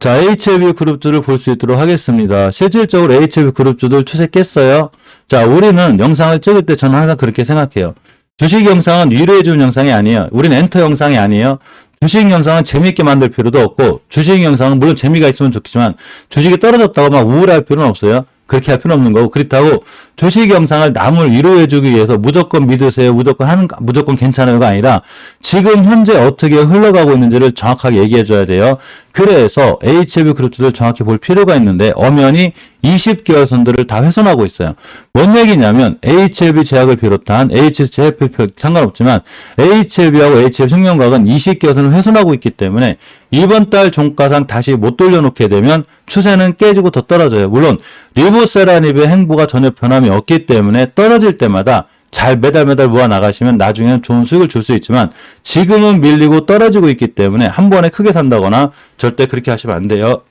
자, HLB 그룹주를 볼 수 있도록 하겠습니다. 실질적으로 HLB 그룹주들 추세 깼어요. 자, 우리는 영상을 찍을 때 저는 항상 그렇게 생각해요. 주식 영상은 위로해주는 영상이 아니에요. 우리는 엔터 영상이 아니에요. 주식 영상은 재미있게 만들 필요도 없고, 주식 영상은 물론 재미가 있으면 좋겠지만, 주식이 떨어졌다고 막 우울할 필요는 없어요. 그렇게 할 필요는 없는 거고, 그렇다고 주식 영상을 남을 위로해주기 위해서 무조건 믿으세요, 무조건 괜찮아요가 아니라 지금 현재 어떻게 흘러가고 있는지를 정확하게 얘기해줘야 돼요. 그래서 HLB 그룹주들 정확히 볼 필요가 있는데 엄연히 20개월 선들을 다 훼손하고 있어요. 뭔 얘기냐면 HLB 제약을 비롯한 HLB 상관없지만 HLB하고 HLB 생명과학은 20개월 선을 훼손하고 있기 때문에 이번 달 종가상 다시 못 돌려놓게 되면 추세는 깨지고 더 떨어져요. 물론 리보세라닙의 행보가 전혀 변함이 없기 때문에 떨어질 때마다 잘 매달 모아 나가시면 나중에는 좋은 수익을 줄 수 있지만 지금은 밀리고 떨어지고 있기 때문에 한 번에 크게 산다거나 절대 그렇게 하시면 안 돼요.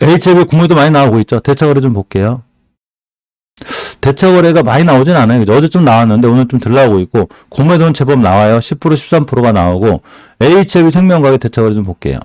HLB 국물도 많이 나오고 있죠. 대차거래 좀 볼게요. 대차거래가 많이 나오진 않아요. 어제 좀 나왔는데 오늘 좀 덜 나오고 있고 공매도는 제법 나와요. 10% 13%가 나오고 HLB 생명과학의 대차거래 좀 볼게요.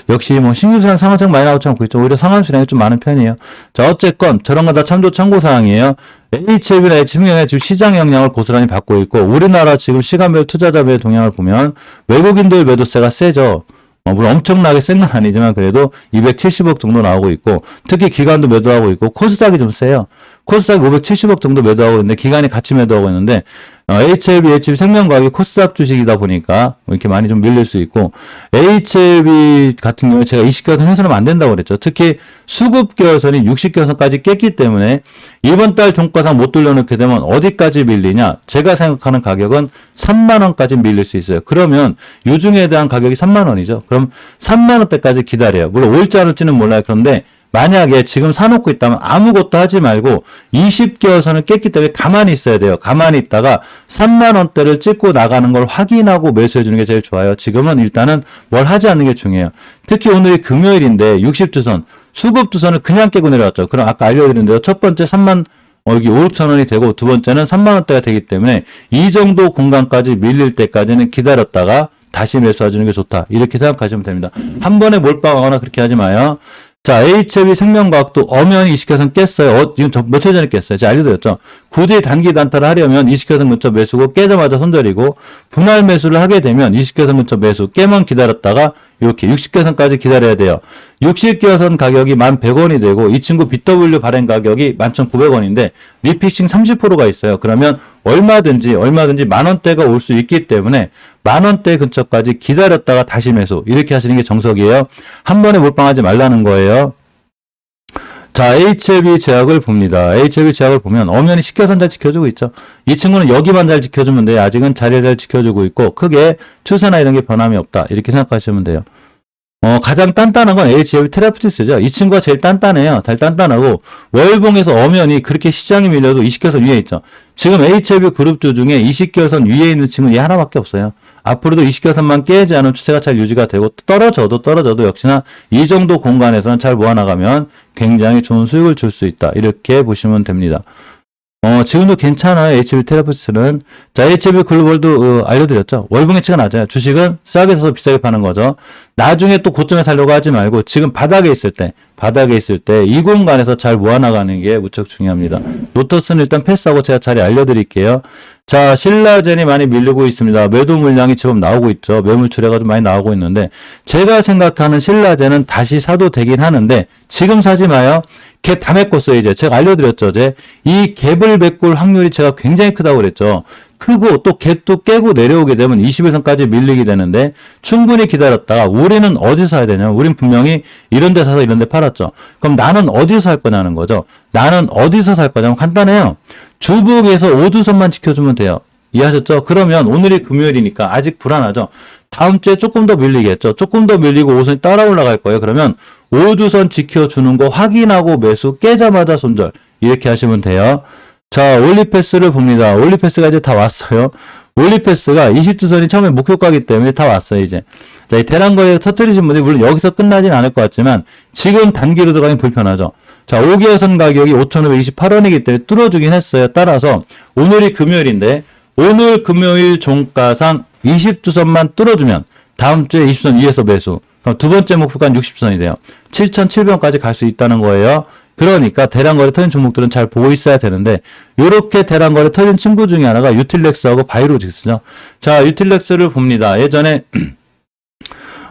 역시 뭐 신규수량 상한책 많이 나오지 않고 있죠. 오히려 상한수량이 좀 많은 편이에요. 자, 어쨌건 저런 거 다 참고사항이에요. HLB나 HM경의 지금 시장 영향을 고스란히 받고 있고 우리나라 지금 시간별 투자자별 동향을 보면 외국인들 매도세가 세죠. 물론 엄청나게 센 건 아니지만 그래도 270억 정도 나오고 있고 특히 기관도 매도하고 있고 코스닥이 좀 세요. 코스닥이 570억 정도 매도하고 있는데 기관이 같이 매도하고 있는데 HLB, HLB 생명과학이 코스닥 주식이다 보니까 이렇게 많이 좀 밀릴 수 있고 HLB 같은 경우에 제가 20개월선 해서는 안 된다고 그랬죠. 특히 수급개월선이 60개월선까지 깼기 때문에 이번 달 종가상 못 돌려놓게 되면 어디까지 밀리냐? 제가 생각하는 가격은 3만원까지 밀릴 수 있어요. 그러면 유중에 대한 가격이 3만원이죠. 그럼 3만원대까지 기다려요. 물론 올지 안 올지는 몰라요. 그런데 만약에 지금 사놓고 있다면 아무것도 하지 말고 20개월 선을 깼기 때문에 가만히 있어야 돼요. 가만히 있다가 3만원대를 찍고 나가는 걸 확인하고 매수해 주는 게 제일 좋아요. 지금은 일단은 뭘 하지 않는 게 중요해요. 특히 오늘이 금요일인데 60주선, 수급주선을 그냥 깨고 내려왔죠. 그럼 아까 알려드렸는데요. 첫 번째 3만 여기 5, 6천원이 되고 두 번째는 3만원대가 되기 때문에 이 정도 공간까지 밀릴 때까지는 기다렸다가 다시 매수해 주는 게 좋다. 이렇게 생각하시면 됩니다. 한 번에 몰빵하거나 그렇게 하지 마요. 자, HLB 생명과학도 엄연히 20개선 깼어요. 지금 며칠 전에 깼어요. 제가 알려드렸죠. 굳이 단기 단타를 하려면 20개선 근처 매수고 깨자마자 손절이고 분할 매수를 하게 되면 20개선 근처 매수 깨만 기다렸다가 이렇게 60개선까지 기다려야 돼요. 60개선 가격이 1,100원이 되고 이 친구 BW 발행 가격이 11,900원인데 리픽싱 30%가 있어요. 그러면 얼마든지 만원대가 올 수 있기 때문에 만원대 근처까지 기다렸다가 다시 매수 이렇게 하시는 게 정석이에요. 한 번에 몰빵하지 말라는 거예요. 자, HLB 제약을 봅니다. HLB 제약을 보면 엄연히 10개선 잘 지켜주고 있죠. 이 친구는 여기만 잘 지켜주면 돼요. 아직은 자리를 잘 지켜주고 있고 크게 추세나 이런 게 변함이 없다. 이렇게 생각하시면 돼요. 가장 단단한 건 HLB 테라피utics죠. 이 친구가 제일 단단해요. 제일 단단하고 월봉에서 엄연히 그렇게 시장이 밀려도 20개선 위에 있죠. 지금 HLB 그룹주 중에 20개선 위에 있는 친구는 얘 하나밖에 없어요. 앞으로도 20개선만 깨지 않은 추세가 잘 유지가 되고 떨어져도 역시나 이 정도 공간에서는 잘 모아나가면 굉장히 좋은 수익을 줄 수 있다. 이렇게 보시면 됩니다. 지금도 괜찮아요. HLB 테라피utics는. 자, HLB 글로벌도 알려드렸죠. 월봉 해치가 낮아요. 주식은 싸게 사서 비싸게 파는 거죠. 나중에 또 고점에 살려고 하지 말고 지금 바닥에 있을 때 이 공간에서 잘 모아나가는 게 무척 중요합니다. 로터스는 일단 패스하고 제가 자리 알려드릴게요. 자, 신라젠이 많이 밀리고 있습니다. 매도 물량이 제법 나오고 있죠. 매물 출회가 좀 많이 나오고 있는데 제가 생각하는 신라젠은 다시 사도 되긴 하는데 지금 사지 마요. 갭 다 메꿨어요. 이제 제가 알려드렸죠. 이 갭을 메꿀 확률이 제가 굉장히 크다고 그랬죠. 크고 또 갭도 깨고 내려오게 되면 21선까지 밀리게 되는데 충분히 기다렸다가 우리는 어디서 사야 되냐? 우린 분명히 이런 데 사서 이런 데 팔았죠. 그럼 나는 어디서 살 거냐는 거죠. 나는 어디서 살 거냐면 간단해요. 주봉에서 5주선만 지켜주면 돼요. 이해하셨죠? 그러면 오늘이 금요일이니까 아직 불안하죠. 다음 주에 조금 더 밀리겠죠. 조금 더 밀리고 5선이 따라 올라갈 거예요. 그러면 5주선 지켜주는 거 확인하고 매수 깨자마자 손절 이렇게 하시면 돼요. 자, 올리패스를 봅니다. 올리패스가 이제 다 왔어요. 올리패스가 20주선이 처음에 목표가기 때문에 다 왔어요, 이제. 자, 이 대란거래 터뜨리신 분들이 물론 여기서 끝나진 않을 것 같지만 지금 단기로 들어가면 불편하죠. 자, 5개월선 가격이 5,528원이기 때문에 뚫어주긴 했어요. 따라서 오늘이 금요일인데 오늘 금요일 종가상 20주선만 뚫어주면 다음 주에 20선 위에서 매수. 그럼 두 번째 목표가 60선이 돼요. 7,700원까지 갈 수 있다는 거예요. 그러니까 대량거래 터진 종목들은 잘 보고 있어야 되는데 요렇게 대량거래 터진 친구 중에 하나가 유틸렉스하고 바이오로직스죠. 자, 유틸렉스를 봅니다. 예전에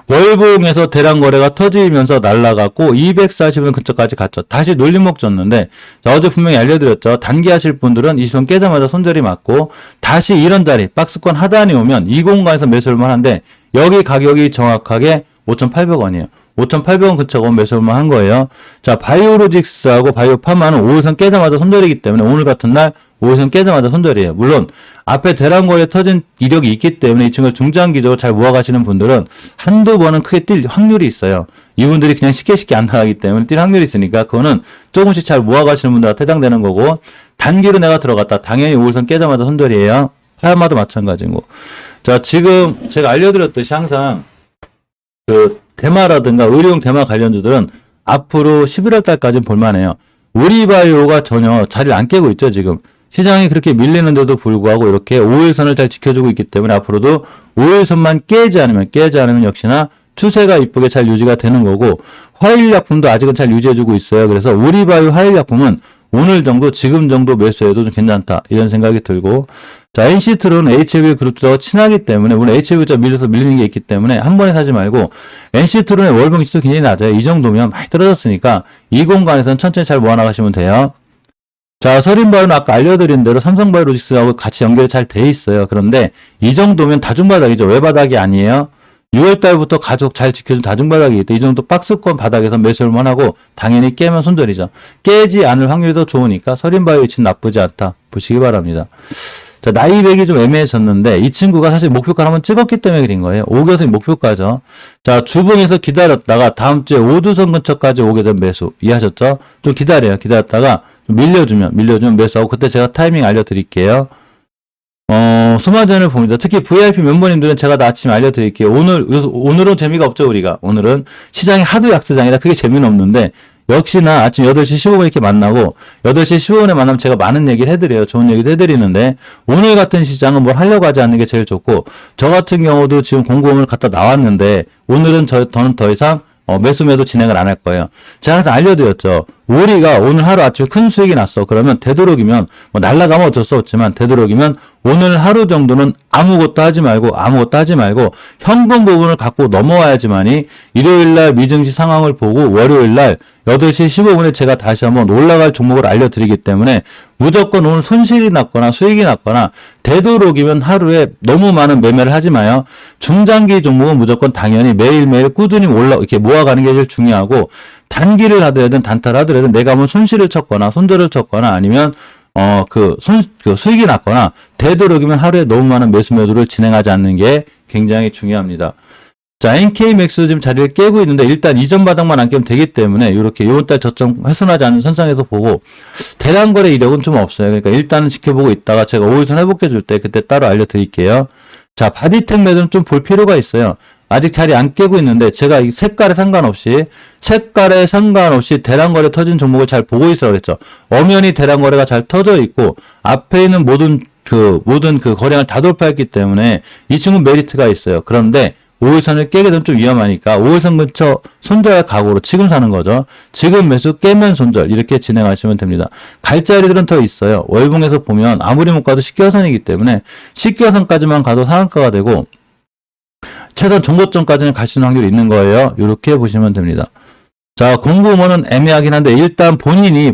월봉에서 대량거래가 터지면서 날라갔고 240원 근처까지 갔죠. 다시 놀림목 줬는데 자, 어제 분명히 알려드렸죠. 단기 하실 분들은 20원 깨자마자 손절이 맞고 다시 이런 자리 박스권 하단이 오면 이 공간에서 매수할만 한데 여기 가격이 정확하게 5,800원이에요. 5,800원 근처가 매수할만 한 거예요. 자, 바이오로직스하고 바이오파마는 5일선 깨자마자 손절이기 때문에 오늘 같은 날 5일선 깨자마자 손절이에요. 물론 앞에 대량거래 터진 이력이 있기 때문에 이 친구를 중장기적으로 잘 모아가시는 분들은 한두 번은 크게 뛸 확률이 있어요. 이분들이 그냥 쉽게 안 나가기 때문에 뛸 확률이 있으니까 그거는 조금씩 잘 모아가시는 분들한테 해당되는 거고 단기로 내가 들어갔다. 당연히 5일선 깨자마자 손절이에요. 파마도 마찬가지고. 자, 지금 제가 알려드렸듯이 항상 대마라든가 의료용 대마 관련주들은 앞으로 11월 달까지는 볼만해요. 우리바이오가 전혀 자리를 안 깨고 있죠, 지금. 시장이 그렇게 밀리는데도 불구하고 이렇게 5일선을 잘 지켜주고 있기 때문에 앞으로도 5일선만 깨지 않으면 역시나 추세가 이쁘게 잘 유지가 되는 거고 화일약품도 아직은 잘 유지해주고 있어요. 그래서 우리바이오 화일약품은 오늘 정도 지금 정도 매수해도 좀 괜찮다 이런 생각이 들고 자 NC트론 HLB 그룹주하고 친하기 때문에 오늘 HLB가 밀려서 밀리는 게 있기 때문에 한 번에 사지 말고 NC트론의 월봉 기치도 굉장히 낮아요. 이 정도면 많이 떨어졌으니까 이 공간에서는 천천히 잘 모아나가시면 돼요. 자 서린바이오는 아까 알려드린 대로 삼성바이오로직스하고 같이 연결이 잘 돼 있어요. 그런데 이 정도면 다중바닥이죠. 외바닥이 아니에요. 6월달부터 가족 잘 지켜준 다중바닥이기 때문에 이 정도 박스권 바닥에서 매수할만 하고 당연히 깨면 손절이죠. 깨지 않을 확률이 더 좋으니까 서린바이오 위치는 나쁘지 않다 보시기 바랍니다. 자 나이백이 좀 애매해졌는데 이 친구가 사실 목표가를 한번 찍었기 때문에 그린 거예요. 5개선이 목표가죠. 자 주봉에서 기다렸다가 다음 주에 5두선 근처까지 오게 된 매수 이해하셨죠? 좀 기다려요. 기다렸다가 좀 밀려주면 매수하고 그때 제가 타이밍 알려드릴게요. 수마전을 봅니다. 특히 VIP 멤버님들은 제가 다 아침에 알려드릴게요. 오늘은 재미가 없죠, 우리가. 오늘은 시장이 하도 약세장이라 크게 재미는 없는데, 역시나 아침 8시 15분에 이렇게 만나고, 8시 15분에 만나면 제가 많은 얘기를 해드려요. 좋은 얘기도 해드리는데, 오늘 같은 시장은 뭘 하려고 하지 않는 게 제일 좋고, 저 같은 경우도 지금 공고음을 갖다 나왔는데, 오늘은 저는 더 이상 매수매도 진행을 안 할 거예요. 제가 항상 알려드렸죠. 우리가 오늘 하루 아침에 큰 수익이 났어. 그러면 되도록이면 뭐 날라가면 어쩔 수 없지만 되도록이면 오늘 하루 정도는 아무것도 하지 말고 현금 부분을 갖고 넘어와야지만이 일요일날 미증시 상황을 보고 월요일날 8시 15분에 제가 다시 한번 올라갈 종목을 알려드리기 때문에 무조건 오늘 손실이 났거나 수익이 났거나 되도록이면 하루에 너무 많은 매매를 하지 마요. 중장기 종목은 무조건 당연히 매일매일 꾸준히 이렇게 모아가는 게 제일 중요하고 단기를 하더라든 단타를 하더라든 내가 뭐 손실을 쳤거나 손절을 쳤거나 아니면 수익이 났거나 되도록이면 하루에 너무 많은 매수매도를 진행하지 않는 게 굉장히 중요합니다. 자, NK맥스 지금 자리를 깨고 있는데 일단 이전 바닥만 안 깨면 되기 때문에 이렇게 이번 달 저점 훼손하지 않는 선상에서 보고 대량거래 이력은 좀 없어요. 그러니까 일단은 지켜보고 있다가 제가 5일선 회복해 줄 때 그때 따로 알려드릴게요. 자, 바디텍 매도는 좀 볼 필요가 있어요. 아직 자리 안 깨고 있는데 제가 이 색깔에 상관없이 대량거래 터진 종목을 잘 보고 있어야 그랬죠. 엄연히 대량거래가 잘 터져 있고 앞에 있는 모든 거래량을 다 돌파했기 때문에 이 친구는 메리트가 있어요. 그런데 5일선을 깨게 되면 좀 위험하니까 5일선 근처 손절 각오로 지금 사는 거죠. 지금 매수 깨면 손절 이렇게 진행하시면 됩니다. 갈 자리들은 더 있어요. 월봉에서 보면 아무리 못 가도 10개선이기 때문에 10개선까지만 가도 상한가가 되고 최선 정고점까지는 갈 수 있는 확률이 있는 거예요. 이렇게 보시면 됩니다. 자, 공구모는 애매하긴 한데 일단 본인이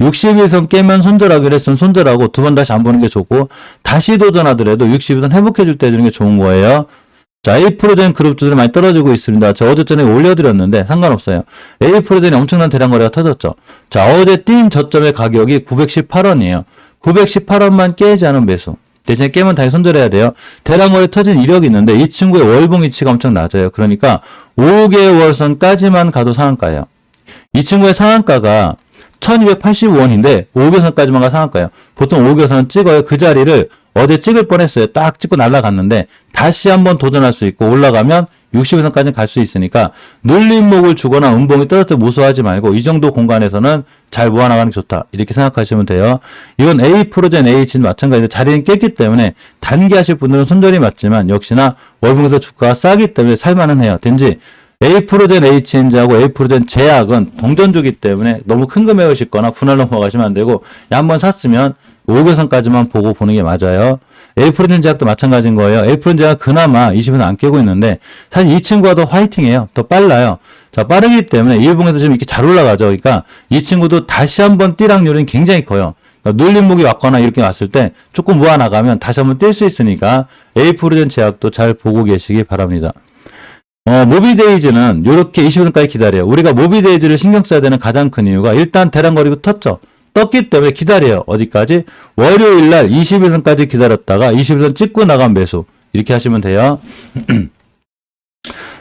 61선 깨면 손절하기로 했으면 손절하고 두 번 다시 안 보는 게 좋고 다시 도전하더라도 62선 회복해줄 때 해주는 게 좋은 거예요. 자, A-프로젠 그룹주들이 많이 떨어지고 있습니다. 제가 어제 전에 올려드렸는데 상관없어요. A-프로젠이 엄청난 대량거래가 터졌죠. 자, 어제 뛴 저점의 가격이 918원이에요. 918원만 깨지 않은 매수. 대신에 깨면 다시 손절해야 돼요. 대량거래 터진 이력이 있는데 이 친구의 월봉 위치가 엄청 낮아요. 그러니까 5개월선까지만 가도 상한가예요. 이 친구의 상한가가 1285원인데 5개선까지만 가 상한가예요. 보통 5개선은 찍어요. 그 자리를 어제 찍을 뻔했어요. 딱 찍고 날아갔는데 다시 한번 도전할 수 있고 올라가면 60일선까지는 갈 수 있으니까 눌림목을 주거나 음봉이 떨어져 무서워하지 말고 이 정도 공간에서는 잘 모아나가는 게 좋다. 이렇게 생각하시면 돼요. 이건 A 프로젠 H는 마찬가지로 자리는 깼기 때문에 단기하실 분들은 손절이 맞지만 역시나 월봉에서 주가가 싸기 때문에 살만은 해요. 된지 A 프로젠 HNG하고 A 프로젠 제약은 동전주기 때문에 너무 큰 금액을 싣거나 분할 넘어가시면 안 되고 한번 샀으면 5개선까지만 보고 보는 게 맞아요. A 프로젠 제약도 마찬가지인 거예요. A 프로젠 제약 그나마 20은 안 깨고 있는데 사실 이 친구가 더 화이팅해요. 더 빨라요. 자, 빠르기 때문에 일봉에서 지금 이렇게 잘 올라가죠. 그러니까 이 친구도 다시 한번 뛸 확률은 굉장히 커요. 그러니까 눌림목이 왔거나 이렇게 왔을 때 조금 모아나가면 다시 한번 뛸 수 있으니까 A 프로젠 제약도 잘 보고 계시기 바랍니다. 모비데이즈는 이렇게 20일까지 기다려요. 우리가 모비데이즈를 신경 써야 되는 가장 큰 이유가 일단 대량거리고 텄죠. 떴기 때문에 기다려요. 어디까지? 월요일 날 21선까지 기다렸다가 21선 찍고 나간 매수. 이렇게 하시면 돼요.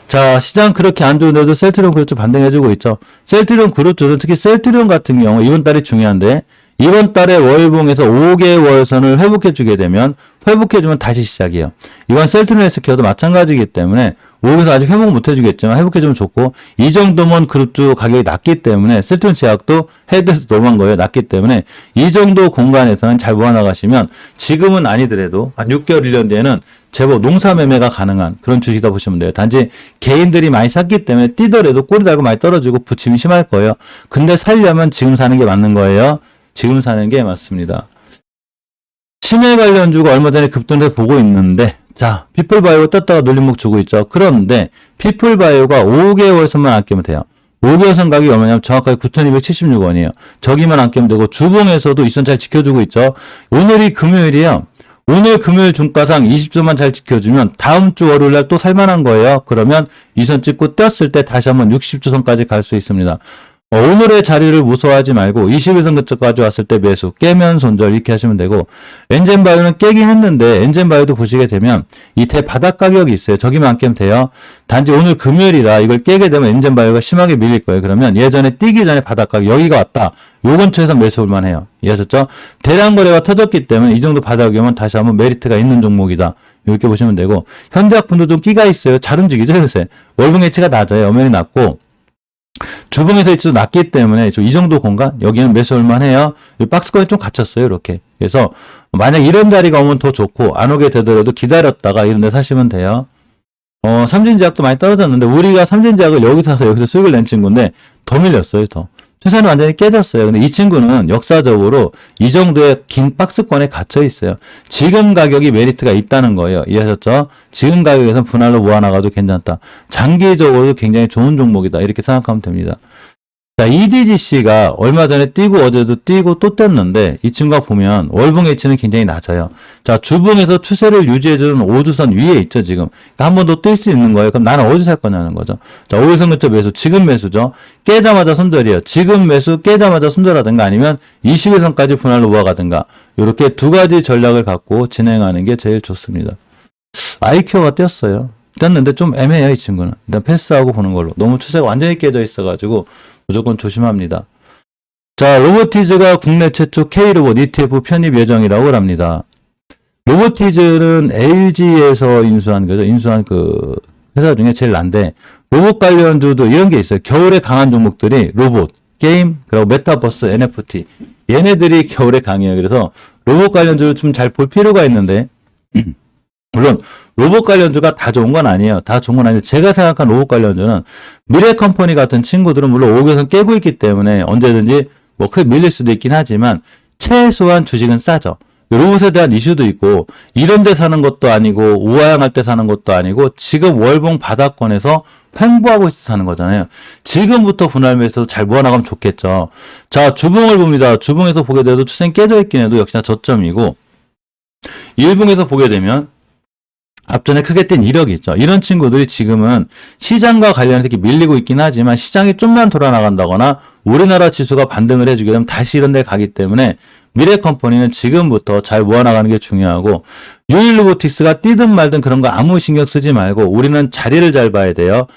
자, 시장 그렇게 안 좋은데도 셀트리온 그룹 좀 반등해주고 있죠. 셀트리온 그룹주는 특히 셀트리온 같은 경우 이번 달이 중요한데 이번 달에 월봉에서 5개월선을 회복해주게 되면 회복해주면 다시 시작이에요. 이건 셀트리온 헬스케어도 마찬가지이기 때문에 5개에서 아직 회복 못해주겠지만 회복해주면 좋고 이 정도면 그룹주 가격이 낮기 때문에 셀트리온 제약도 헤드에서 넘어간 거예요. 낮기 때문에 이 정도 공간에서는 잘 모아나가시면 지금은 아니더라도 한 6개월 1년 뒤에는 제법 농사 매매가 가능한 그런 주식이다 보시면 돼요. 단지 개인들이 많이 샀기 때문에 뛰더라도 꼬리 달고 많이 떨어지고 부침이 심할 거예요. 근데 살려면 지금 사는 게 맞는 거예요. 지금 사는 게 맞습니다. 치매 관련주가 얼마 전에 급등을 보고 있는데 자, 피플바이오 떴다가 눌림목 주고 있죠. 그런데 피플바이오가 5개월선만 안 깨면 돼요. 5개월선 가격이 얼마냐면 정확하게 9,276원이에요. 저기만 안 깨면 되고 주봉에서도 이선 잘 지켜주고 있죠. 오늘이 금요일이에요. 오늘 금요일 중가상 20주만 잘 지켜주면 다음 주 월요일 날 또 살만한 거예요. 그러면 이선 찍고 떴을 때 다시 한번 60주선까지 갈 수 있습니다. 오늘의 자리를 무서워하지 말고 21선 근처까지 왔을 때 매수, 깨면 손절 이렇게 하시면 되고 엔젠바이오는 깨긴 했는데 엔젠바이오도 보시게 되면 이태 바닥 가격이 있어요. 저기만 안 깨면 돼요. 단지 오늘 금요일이라 이걸 깨게 되면 엔젠바이오가 심하게 밀릴 거예요. 그러면 예전에 뛰기 전에 바닥 가격 여기가 왔다. 요 근처에서 매수 올만 해요. 이해하셨죠? 대량 거래가 터졌기 때문에 이 정도 바닥이 오면 다시 한번 메리트가 있는 종목이다. 이렇게 보시면 되고 현대약품도 좀 끼가 있어요. 잘 움직이죠 요새. 월봉 해치가 낮아요. 엄연히 낮고 주봉에서 위치도 낮기 때문에 이 정도 공간 여기는 매수 올만해요. 박스권이 좀 갇혔어요 이렇게. 그래서 만약 이런 자리가 오면 더 좋고 안 오게 되더라도 기다렸다가 이런 데 사시면 돼요. 삼진제약도 많이 떨어졌는데 우리가 삼진제약을 여기서 사서 여기서 수익을 낸 친구인데 더 밀렸어요 더. 추세는 완전히 깨졌어요. 근데 이 친구는 역사적으로 이 정도의 긴 박스권에 갇혀 있어요. 지금 가격이 메리트가 있다는 거예요. 이해하셨죠? 지금 가격에서 분할로 모아나가도 괜찮다. 장기적으로도 굉장히 좋은 종목이다. 이렇게 생각하면 됩니다. 자, EDGC가 얼마 전에 뛰고 어제도 뛰고 또 떴는데 이 친구가 보면 월봉 H는 굉장히 낮아요. 자, 주봉에서 추세를 유지해주는 5주선 위에 있죠, 지금. 그러니까 한 번 더 뛸 수 있는 거예요. 그럼 나는 어디 살 거냐는 거죠. 자, 5일선 근처 매수, 지금 매수죠. 깨자마자 손절이에요. 지금 매수, 깨자마자 손절하든가 아니면 21선까지 분할로 모아가든가. 이렇게 두 가지 전략을 갖고 진행하는 게 제일 좋습니다. 아이큐어가 떴어요. 떴는데 좀 애매해요, 이 친구는. 일단 패스하고 보는 걸로. 너무 추세가 완전히 깨져 있어가지고 무조건 조심합니다. 자, 로보티즈가 국내 최초 K로봇 ETF 편입 예정이라고 합니다. 로보티즈는 LG에서 인수한 거죠. 인수한 그 회사 중에 제일 난데 로봇 관련주도 이런 게 있어요. 겨울에 강한 종목들이 로봇, 게임, 그리고 메타버스, NFT 얘네들이 겨울에 강해요. 그래서 로봇 관련주를 좀 잘 볼 필요가 있는데 물론 로봇 관련주가 다 좋은 건 아니에요. 다 좋은 건 아니에요. 제가 생각한 로봇 관련주는 미래컴퍼니 같은 친구들은 물론 5개선 깨고 있기 때문에 언제든지 뭐 크게 밀릴 수도 있긴 하지만 최소한 주식은 싸죠. 로봇에 대한 이슈도 있고 이런 데 사는 것도 아니고 우하향할 때 사는 것도 아니고 지금 월봉 바닥권에서 횡보하고 있어 사는 거잖아요. 지금부터 분할 매수해서 잘 모아나가면 좋겠죠. 자, 주봉을 봅니다. 주봉에서 보게 돼도 추세는 깨져 있긴 해도 역시나 저점이고 일봉에서 보게 되면 앞전에 크게 뛴 이력이 있죠. 이런 친구들이 지금은 시장과 관련해서 이렇게 밀리고 있긴 하지만 시장이 좀만 돌아나간다거나 우리나라 지수가 반등을 해주게 되면 다시 이런 데 가기 때문에 미래컴퍼니는 지금부터 잘 모아나가는 게 중요하고 유일로보틱스가 뛰든 말든 그런 거 아무 신경 쓰지 말고 우리는 자리를 잘 봐야 돼요.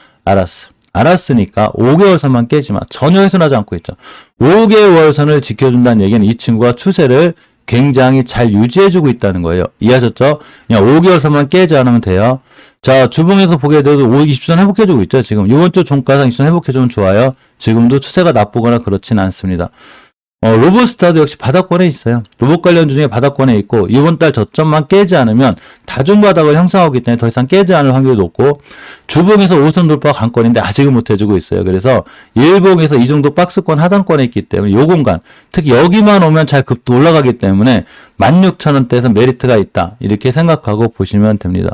알았으니까 5개월선만 깨지 마. 전혀 훼손하지 않고 있죠. 5개월선을 지켜준다는 얘기는 이 친구가 추세를 굉장히 잘 유지해주고 있다는 거예요. 이해하셨죠? 그냥 5개월선만 깨지 않으면 돼요. 자, 주봉에서 보게 돼도 20선 회복해주고 있죠. 지금 이번 주 종가상 20선 회복해주면 좋아요. 지금도 추세가 나쁘거나 그렇진 않습니다. 로봇스타도 역시 바닥권에 있어요. 로봇 관련 중에 바닥권에 있고 이번 달 저점만 깨지 않으면 다중바닥을 형성하기 때문에 더 이상 깨지 않을 확률이 높고 주봉에서 5선 돌파 강권인데 아직은 못 해주고 있어요. 그래서 일봉에서 이 정도 박스권 하단권에 있기 때문에 요 공간 특히 여기만 오면 잘 급도 올라가기 때문에 16,000원대에서 메리트가 있다. 이렇게 생각하고 보시면 됩니다.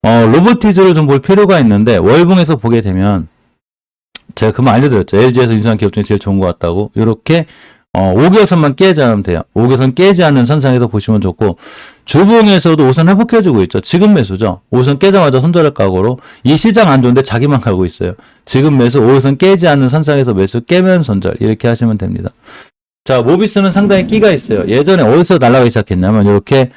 로보티즈를 좀 볼 필요가 있는데 월봉에서 보게 되면 제가 그만 알려드렸죠. LG에서 인수한 기업 중에 제일 좋은 것 같다고. 이렇게 5개선만 깨지 않으면 돼요. 5개선 깨지 않는 선상에서 보시면 좋고 주봉에서도 5선 회복해주고 있죠. 지금 매수죠. 5선 깨자마자 손절할 각오로 이 시장 안 좋은데 자기만 가고 있어요. 지금 매수 5선 깨지 않는 선상에서 매수 깨면 손절 이렇게 하시면 됩니다. 자, 모비스는 상당히 끼가 있어요. 예전에 어디서 날아가기 시작했냐면 이렇게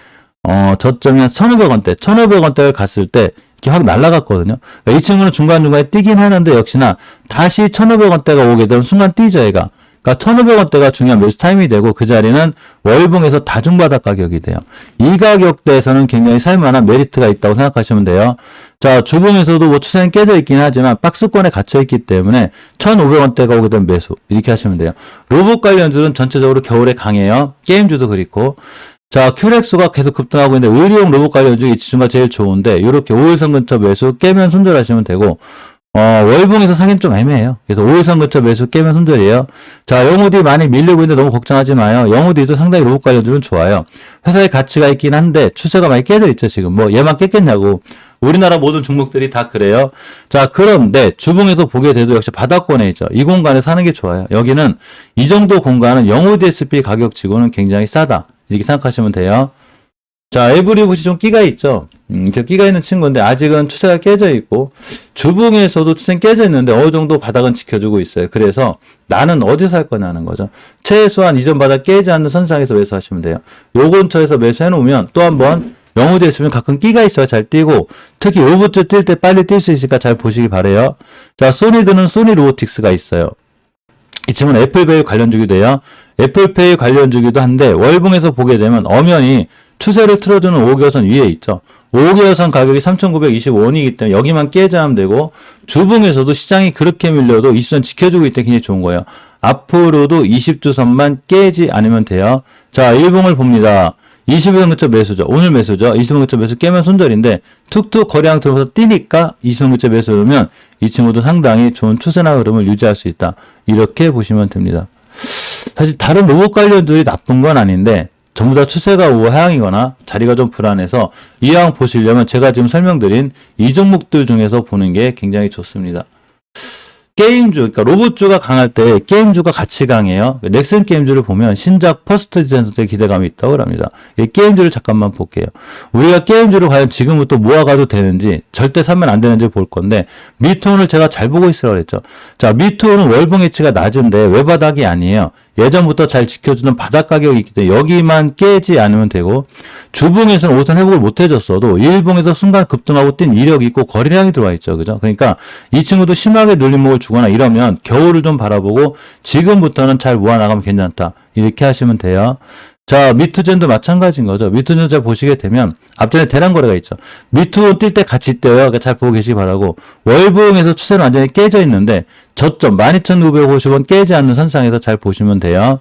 저점이 한 1,500원대 1,500원대를 갔을 때 이렇게 확 날아갔거든요. 그러니까 이 친구는 중간중간에 뛰긴 하는데 역시나 다시 1,500원대가 오게 되면 순간 뛰죠, 얘가. 그러니까 1,500원대가 중요한 매수 타임이 되고 그 자리는 월봉에서 다중바닥 가격이 돼요. 이 가격대에서는 굉장히 살만한 메리트가 있다고 생각하시면 돼요. 자, 주봉에서도 뭐 추세는 깨져 있긴 하지만 박스권에 갇혀 있기 때문에 1,500원대가 오게 되면 매수 이렇게 하시면 돼요. 로봇 관련주는 전체적으로 겨울에 강해요. 게임주도 그렇고. 자, 큐렉스가 계속 급등하고 있는데 의료용 로봇 관련주 이 지수가 제일 좋은데 이렇게 5일선 근처 매수 깨면 손절하시면 되고 월봉에서 사긴 좀 애매해요. 그래서 5일선 근처 매수 깨면 손절이에요. 자, 영우디 많이 밀리고 있는데 너무 걱정하지 마요. 영우디도 상당히 로봇 관련주는 좋아요. 회사의 가치가 있긴 한데 추세가 많이 깨져 있죠, 지금. 뭐 얘만 깼겠냐고. 우리나라 모든 종목들이 다 그래요. 자, 그런데 주봉에서 보게 돼도 역시 바닥권에 있죠. 이 공간에 사는 게 좋아요. 여기는 이 정도 공간은 영우디 SP 가격치고는 굉장히 싸다. 이렇게 생각하시면 돼요. 자, 에브리봇이 좀 끼가 있죠. 저 끼가 있는 친구인데 아직은 추세가 깨져 있고 주봉에서도 추세는 깨져 있는데 어느 정도 바닥은 지켜주고 있어요. 그래서 나는 어디서 할 거냐는 거죠. 최소한 이전 바닥 깨지 않는 선상에서 매수하시면 돼요. 요 근처에서 매수해 놓으면 또 한번 영우돼 있으면 가끔 끼가 있어요. 잘 뛰고 특히 오브주 뛸 때 빨리 뛸 수 있으니까 잘 보시기 바래요. 자, 소니드는 소니 로보틱스가 있어요. 이 친구는 애플페이 관련주기도 해요. 애플페이 관련주기도 한데 월봉에서 보게 되면 엄연히 추세를 틀어주는 5개선 위에 있죠. 5개선 가격이 3,925원이기 때문에 여기만 깨자면 되고 주봉에서도 시장이 그렇게 밀려도 20선 지켜주고 있다 굉장히 좋은 거예요. 앞으로도 20주선만 깨지 않으면 돼요. 자, 일봉을 봅니다. 20선 근처 매수죠. 오늘 매수죠. 20선 근처 매수 깨면 손절인데 툭툭 거래량 들어서 뛰니까 20선 근처 매수 오면 이 친구도 상당히 좋은 추세나 흐름을 유지할 수 있다. 이렇게 보시면 됩니다. 사실 다른 로봇 관련들이 나쁜 건 아닌데 전부 다 추세가 우하향이거나 자리가 좀 불안해서 이왕 보시려면 제가 지금 설명드린 이 종목들 중에서 보는 게 굉장히 좋습니다. 게임주, 그러니까 로봇주가 강할 때 게임주가 같이 강해요. 넥슨 게임주를 보면 신작 퍼스트 디자인에 기대감이 있다고 합니다. 이 게임주를 잠깐만 볼게요. 우리가 게임주를 과연 지금부터 모아가도 되는지 절대 사면 안 되는지 볼 건데 미투온을 제가 잘 보고 있으라고 그랬죠. 자, 미투온은 월봉 해치가 낮은데 외바닥이 아니에요. 예전부터 잘 지켜주는 바닥 가격이 있기 때문에 여기만 깨지 않으면 되고 주봉에서는 5선 회복을 못 해줬어도 일봉에서 순간 급등하고 뛴 이력이 있고 거래량이 들어와 있죠. 그죠? 그러니까 이 친구도 심하게 눌림목을 주거나 이러면 겨울을 좀 바라보고 지금부터는 잘 모아나가면 괜찮다. 이렇게 하시면 돼요. 자, 미투젠도 마찬가지인 거죠. 미투젠 잘 보시게 되면 앞전에 대량 거래가 있죠. 미투온 뛸 때 같이 뛰어요. 그러니까 잘 보고 계시기 바라고 월봉에서 추세는 완전히 깨져 있는데 저점 12,950원 깨지 않는 선상에서 잘 보시면 돼요.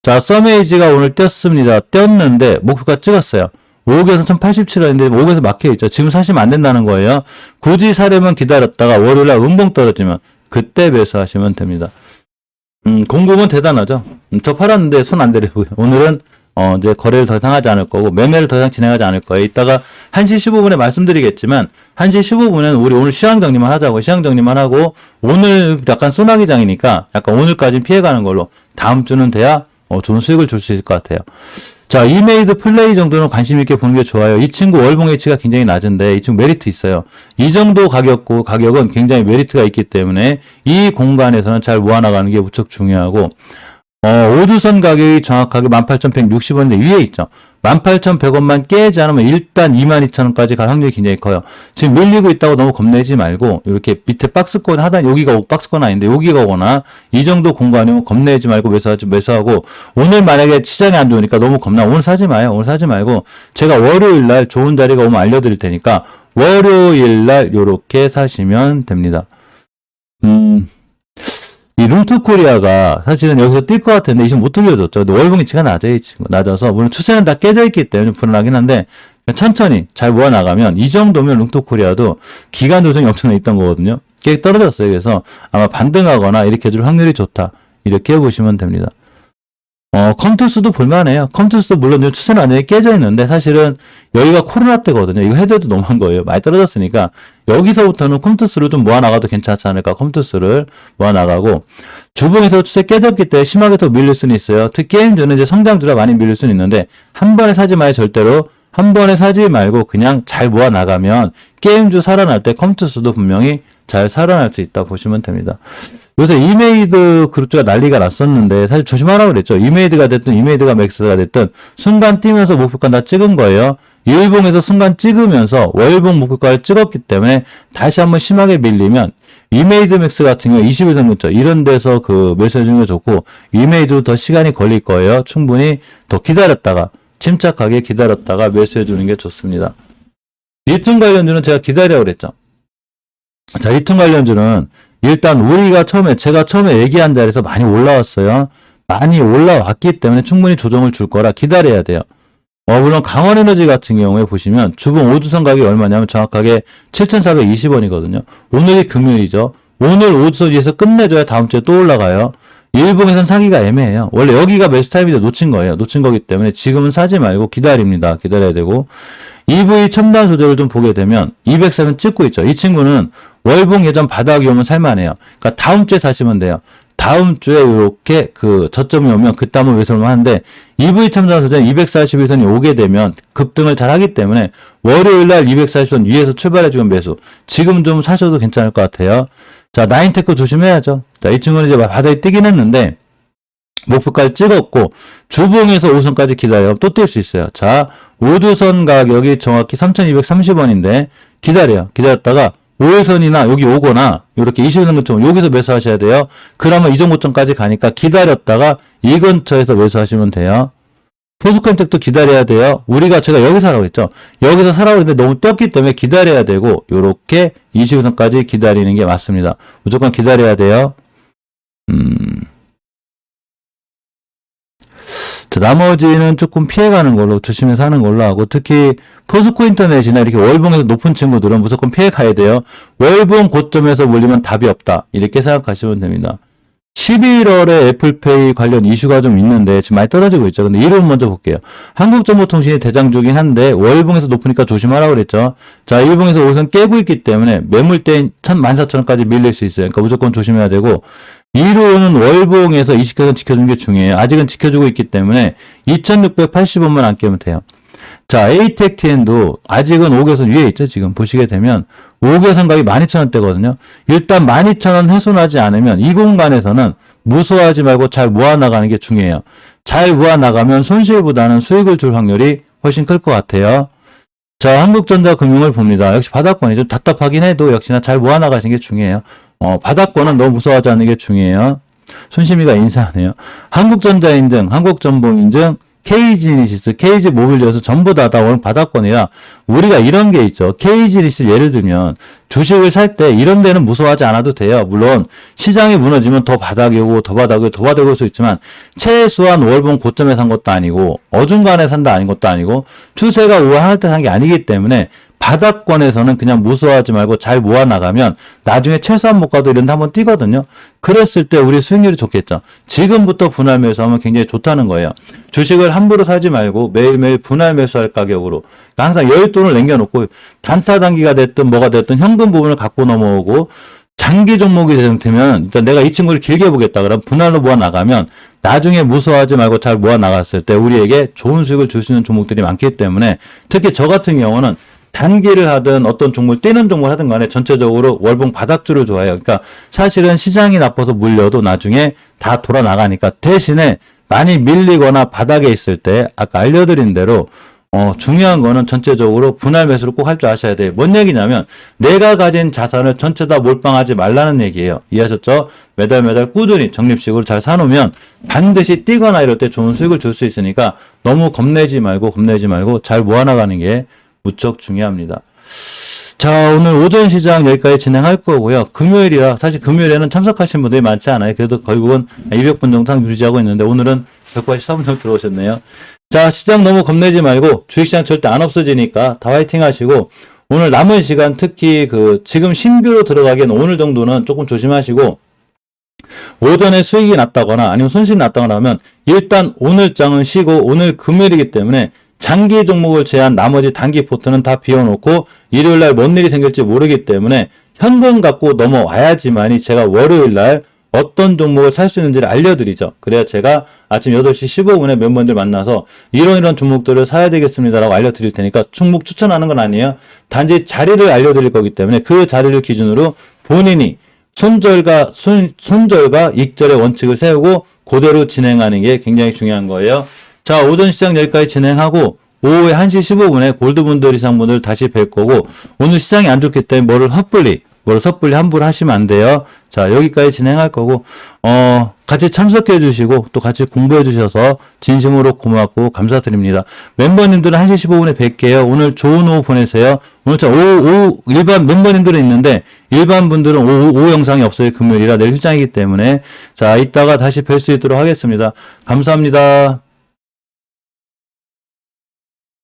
자, 서메이지가 오늘 떴습니다. 떴는데 목표가 찍었어요. 5억에서 1,087원인데 5억에서 막혀있죠. 지금 사시면 안 된다는 거예요. 굳이 사려면 기다렸다가 월요일날 음봉 떨어지면 그때 매수하시면 됩니다. 공급은 대단하죠. 저 팔았는데 손 안 대려고요. 오늘은 이제 거래를 더 이상 하지 않을 거고 매매를 더 이상 진행하지 않을 거예요. 이따가 1시 15분에 말씀드리겠지만 1시 15분에는 우리 오늘 시황 정리만 하자고 시황 정리만 하고 오늘 약간 소나기장이니까 약간 오늘까지는 피해가는 걸로 다음 주는 돼야 좋은 수익을 줄 수 있을 것 같아요. 자, 이메이드 플레이 정도는 관심 있게 보는 게 좋아요. 이 친구 월봉 H가 굉장히 낮은데 이 친구 메리트 있어요. 이 정도 가격은 굉장히 메리트가 있기 때문에 이 공간에서는 잘 모아나가는 게 무척 중요하고 오주선 가격이 정확하게 18,160원인데 위에 있죠. 18,100원만 깨지 않으면 일단 22,000원까지 갈 확률이 굉장히 커요. 지금 밀리고 있다고 너무 겁내지 말고 이렇게 밑에 박스권 하단 여기가 박스권 아닌데 여기가 오거나 이 정도 공간이면 겁내지 말고 매수하고 오늘 만약에 시장이 안 좋으니까 너무 겁나 오늘 사지 마요. 오늘 사지 말고 제가 월요일 날 좋은 자리가 오면 알려드릴 테니까 월요일 날 요렇게 사시면 됩니다. 이 룸투코리아가 사실은 여기서 뛸 것 같은데 지금 못 돌려줬죠. 근데 월봉이치가 낮아요. 이 친구. 낮아서 물론 추세는 다 깨져 있기 때문에 불안하긴 한데 천천히 잘 모아나가면 이 정도면 룸투코리아도 기간 조정이 엄청나게 있던 거거든요. 꽤 떨어졌어요. 그래서 아마 반등하거나 이렇게 해줄 확률이 좋다. 이렇게 보시면 됩니다. 컴투스도 볼만해요. 컴투스도 물론 추세는 완전히 깨져 있는데 사실은 여기가 코로나 때거든요. 이거 해도 너무한 거예요. 많이 떨어졌으니까 여기서부터는 컴투스를 좀 모아나가도 괜찮지 않을까. 컴투스를 모아나가고 주봉에서 추세 깨졌기 때문에 심하게 더 밀릴 수는 있어요. 특히 게임주는 이제 성장주라 많이 밀릴 수는 있는데 한 번에 사지 마요. 절대로. 한 번에 사지 말고 그냥 잘 모아나가면 게임주 살아날 때 컴투스도 분명히 잘 살아날 수 있다 보시면 됩니다. 요새 이메이드 그룹주가 난리가 났었는데 사실 조심하라고 그랬죠. 이메이드가 됐든 이메이드가 맥스가 됐든 순간 뛰면서 목표가 다 찍은 거예요. 일봉에서 순간 찍으면서 월봉 목표가를 찍었기 때문에 다시 한번 심하게 밀리면 이메이드 맥스 같은 경우 21선 근처 이런 데서 그 매수해 주는 게 좋고 이메이드도 더 시간이 걸릴 거예요. 충분히 더 기다렸다가 침착하게 기다렸다가 매수해 주는 게 좋습니다. 리튬 관련주는 제가 기다리라고 그랬죠. 자, 리튬 관련주는 일단 제가 처음에 얘기한 자리에서 많이 올라왔어요. 많이 올라왔기 때문에 충분히 조정을 줄 거라 기다려야 돼요. 물론 강원에너지 같은 경우에 보시면 주봉 오주선 가격이 얼마냐면 정확하게 7,420원이거든요. 오늘이 금요일이죠. 오늘 오주선 위에서 끝내줘야 다음 주에 또 올라가요. 일봉에선 사기가 애매해요. 원래 여기가 매수 타임인데 놓친 거예요. 놓친 거기 때문에 지금은 사지 말고 기다립니다. 기다려야 되고 EV 첨단 소재를 좀 보게 되면 204면 찍고 있죠. 이 친구는 월봉 예전 바닥이 오면 살만해요. 그러니까 다음 주에 사시면 돼요. 다음 주에 이렇게 그 저점이 오면 그때 한번 매수를 하는데 EV 첨단 소재는 241선이 오게 되면 급등을 잘 하기 때문에 월요일 날 240선 위에서 출발해주면 매수. 지금 좀 사셔도 괜찮을 것 같아요. 자, 나인테크 조심해야죠. 자, 이 친구는 이제 바닥에 뜨긴 했는데 목표까지 찍었고 주봉에서 5선까지 기다려요. 또 뛸 수 있어요. 자, 오주선 가격이 정확히 3,230원인데 기다려요. 기다렸다가 5일선이나 여기 오거나 이렇게 20선 근처 여기서 매수하셔야 돼요. 그러면 이 정도점까지 가니까 기다렸다가 이 근처에서 매수하시면 돼요. 포스코임텍도 기다려야 돼요. 제가 여기서 사라고 했죠. 여기서 사라고 했는데 너무 떴기 때문에 기다려야 되고 요렇게 20선까지 기다리는 게 맞습니다. 무조건 기다려야 돼요. 자, 나머지는 조금 피해가는 걸로 조심해서 하는 걸로 하고 특히 포스코 인터넷이나 이렇게 월봉에서 높은 친구들은 무조건 피해가야 돼요. 월봉 고점에서 몰리면 답이 없다. 이렇게 생각하시면 됩니다. 11월에 애플페이 관련 이슈가 좀 있는데 지금 많이 떨어지고 있죠. 근데 이름 먼저 볼게요. 한국정보통신이 대장주긴 한데 월봉에서 높으니까 조심하라고 그랬죠. 자, 일봉에서 우선 깨고 있기 때문에 매물대인 14,000원까지 밀릴 수 있어요. 그러니까 무조건 조심해야 되고 2로는 월봉에서 20개선 지켜주는 게 중요해요. 아직은 지켜주고 있기 때문에 2,680원만 안 깨면 돼요. 자, 에이텍TN도 아직은 5개선 위에 있죠. 지금 보시게 되면 5개선 가격이 12,000원대거든요. 일단 12,000원 훼손하지 않으면 이 공간에서는 무서워하지 말고 잘 모아나가는 게 중요해요. 잘 모아나가면 손실보다는 수익을 줄 확률이 훨씬 클 것 같아요. 자, 한국전자금융을 봅니다. 역시 바닥권이 좀 답답하긴 해도 역시나 잘 모아나가시는 게 중요해요. 바닥권은 너무 무서워하지 않는 게 중요해요. 손심이가 인사하네요. 한국전자인증, 한국전봉인증, KG니시스, KG모빌리어스 전부 다 오늘 바닥권이라 우리가 이런 게 있죠. KG니시스 예를 들면 주식을 살 때 이런 데는 무서워하지 않아도 돼요. 물론 시장이 무너지면 더 바닥이 오고 더 바닥이 올 수 있지만 최소한 월봉 고점에 산 것도 아니고 어중간에 산다 아닌 것도 아니고 추세가 우하할 때 산 게 아니기 때문에 바닥권에서는 그냥 무서워하지 말고 잘 모아나가면 나중에 최소한 못 가도 이런 데 한번 뛰거든요. 그랬을 때 우리 수익률이 좋겠죠. 지금부터 분할 매수하면 굉장히 좋다는 거예요. 주식을 함부로 사지 말고 매일매일 분할 매수할 가격으로 항상 여윳돈을 남겨놓고 단타 단기가 됐든 뭐가 됐든 현금 부분을 갖고 넘어오고 장기 종목이 되면 일단 내가 이 친구를 길게 보겠다 그러면 분할로 모아나가면 나중에 무서워하지 말고 잘 모아나갔을 때 우리에게 좋은 수익을 줄 수 있는 종목들이 많기 때문에 특히 저 같은 경우는 단기를 하든 어떤 종목, 뛰는 종목을 하든 간에 전체적으로 월봉 바닥주를 좋아해요. 그러니까 사실은 시장이 나빠서 물려도 나중에 다 돌아 나가니까 대신에 많이 밀리거나 바닥에 있을 때 아까 알려드린 대로 중요한 거는 전체적으로 분할 매수를 꼭 할 줄 아셔야 돼요. 뭔 얘기냐면 내가 가진 자산을 전체 다 몰빵하지 말라는 얘기예요. 이해하셨죠? 매달 꾸준히 적립식으로 잘 사놓으면 반드시 뛰거나 이럴 때 좋은 수익을 줄 수 있으니까 너무 겁내지 말고 잘 모아나가는 게 무척 중요합니다. 자, 오늘 오전 시장 여기까지 진행할 거고요. 금요일이라 사실 금요일에는 참석하신 분들이 많지 않아요. 그래도 결국은 200분 정도 유지하고 있는데 오늘은 184분 정도 들어오셨네요. 자, 시장 너무 겁내지 말고 주식시장 절대 안 없어지니까 다 화이팅 하시고 오늘 남은 시간 특히 지금 신규로 들어가기엔 오늘 정도는 조금 조심하시고 오전에 수익이 났다거나 아니면 손실이 났다거나 하면 일단 오늘 장은 쉬고 오늘 금요일이기 때문에 장기 종목을 제한 나머지 단기 포트는 다 비워놓고 일요일날 뭔 일이 생길지 모르기 때문에 현금 갖고 넘어와야지만이 제가 월요일날 어떤 종목을 살 수 있는지를 알려드리죠. 그래야 제가 아침 8시 15분에 멤버들 만나서 이런 종목들을 사야 되겠습니다라고 알려드릴 테니까 종목 추천하는 건 아니에요. 단지 자리를 알려드릴 거기 때문에 그 자리를 기준으로 본인이 손절과 익절의 원칙을 세우고 그대로 진행하는 게 굉장히 중요한 거예요. 자, 오전 시장 여기까지 진행하고 오후에 1시 15분에 골드분들 이상분들 다시 뵐 거고 오늘 시장이 안 좋기 때문에 뭐를 섣불리 함부로 하시면 안 돼요. 자, 여기까지 진행할 거고 같이 참석해 주시고 또 같이 공부해 주셔서 진심으로 고맙고 감사드립니다. 멤버님들은 1시 15분에 뵐게요. 오늘 좋은 오후 보내세요. 오늘 오후 일반 멤버님들은 있는데 일반 분들은 오후 영상이 없어요. 금요일이라 내일 휴장이기 때문에 자, 이따가 다시 뵐 수 있도록 하겠습니다. 감사합니다.